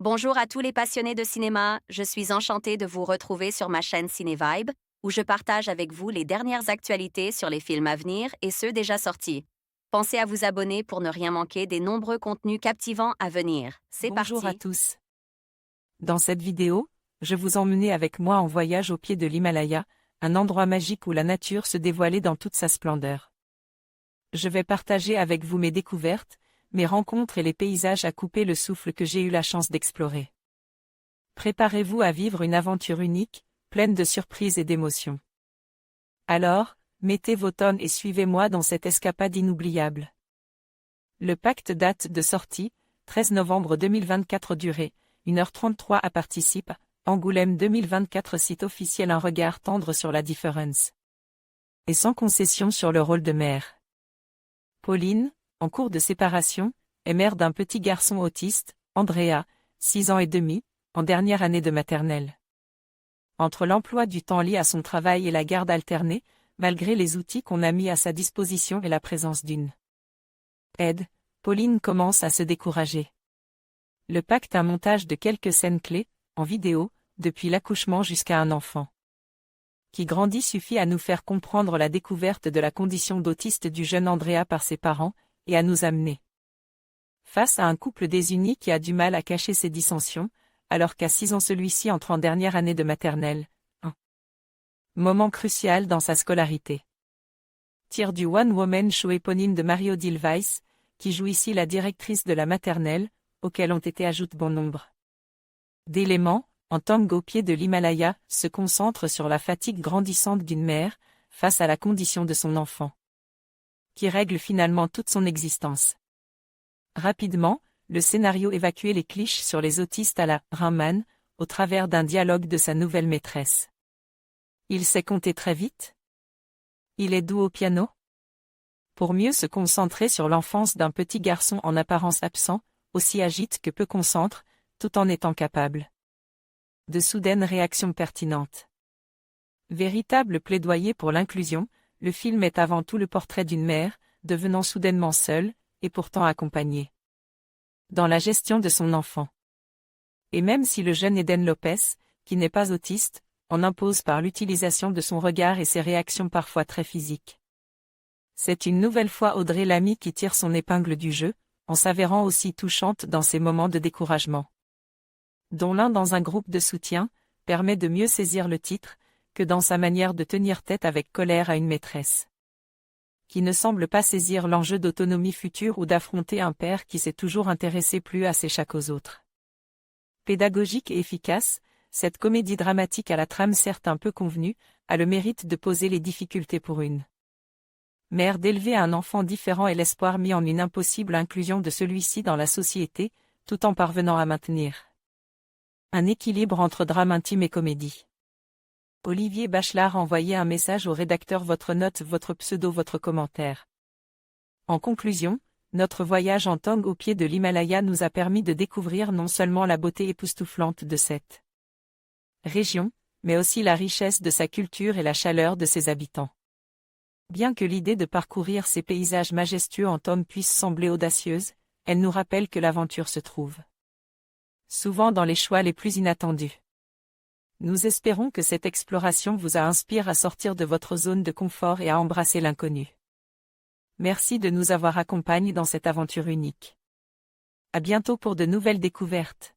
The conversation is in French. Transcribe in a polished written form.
Bonjour à tous les passionnés de cinéma, je suis enchantée de vous retrouver sur ma chaîne CinéVibe, où je partage avec vous les dernières actualités sur les films à venir et ceux déjà sortis. Pensez à vous abonner pour ne rien manquer des nombreux contenus captivants à venir. C'est Bonjour à parti! tous. Dans cette vidéo, je vous emmenais avec moi en voyage au pied de l'Himalaya, un endroit magique où la nature se dévoilait dans toute sa splendeur. Je vais partager avec vous mes découvertes, mes rencontres et les paysages à couper le souffle que j'ai eu la chance d'explorer. Préparez-vous à vivre une aventure unique, pleine de surprises et d'émotions. Alors, mettez vos tonnes et suivez-moi dans cette escapade inoubliable. Le pacte date de sortie, 13 novembre 2024 durée, 1h33 à participe, Angoulême 2024 site officiel un regard tendre sur la différence. Et sans concession sur le rôle de mère. Pauline, en cours de séparation, est mère d'un petit garçon autiste, Andrea, 6 ans et demi, en dernière année de maternelle. Entre l'emploi du temps lié à son travail et la garde alternée, malgré les outils qu'on a mis à sa disposition et la présence d'une aide, Pauline commence à se décourager. Le pacte un montage de quelques scènes clés, en vidéo, depuis l'accouchement jusqu'à un enfant qui grandit suffit à nous faire comprendre la découverte de la condition d'autiste du jeune Andrea par ses parents, et à nous amener face à un couple désuni qui a du mal à cacher ses dissensions, alors qu'à 6 ans celui-ci entre en dernière année de maternelle. Un moment crucial dans sa scolarité. Tir du One Woman Show éponyme de Marie-Odile Weiss, qui joue ici la directrice de la maternelle, auquel ont été ajoutés bon nombre d'éléments, en tango au pied de l'Himalaya, se concentre sur la fatigue grandissante d'une mère, face à la condition de son enfant, qui règle finalement toute son existence. Rapidement, le scénario évacue les clichés sur les autistes à la Raman, au travers d'un dialogue de sa nouvelle maîtresse. Il sait compter très vite? Il est doux au piano? Pour mieux se concentrer sur l'enfance d'un petit garçon en apparence absent, aussi agite que peu concentre, tout en étant capable de soudaines réactions pertinentes. Véritable plaidoyer pour l'inclusion, le film est avant tout le portrait d'une mère, devenant soudainement seule, et pourtant accompagnée dans la gestion de son enfant. Et même si le jeune Eden Lopez, qui n'est pas autiste, en impose par l'utilisation de son regard et ses réactions parfois très physiques. C'est une nouvelle fois Audrey Lamy qui tire son épingle du jeu, en s'avérant aussi touchante dans ses moments de découragement, dont l'un dans un groupe de soutien, permet de mieux saisir le titre, que dans sa manière de tenir tête avec colère à une maîtresse qui ne semble pas saisir l'enjeu d'autonomie future ou d'affronter un père qui s'est toujours intéressé plus à ses chats qu'aux autres. Pédagogique et efficace, cette comédie dramatique à la trame certes un peu convenue, a le mérite de poser les difficultés pour une mère d'élever un enfant différent et l'espoir mis en une impossible inclusion de celui-ci dans la société, tout en parvenant à maintenir un équilibre entre drame intime et comédie. Olivier Bachelard envoyait un message au rédacteur: votre note, votre pseudo, votre commentaire. En conclusion, notre voyage en tango au pied de l'Himalaya nous a permis de découvrir non seulement la beauté époustouflante de cette région, mais aussi la richesse de sa culture et la chaleur de ses habitants. Bien que l'idée de parcourir ces paysages majestueux en tome puisse sembler audacieuse, elle nous rappelle que l'aventure se trouve souvent dans les choix les plus inattendus. Nous espérons que cette exploration vous a inspiré à sortir de votre zone de confort et à embrasser l'inconnu. Merci de nous avoir accompagnés dans cette aventure unique. À bientôt pour de nouvelles découvertes.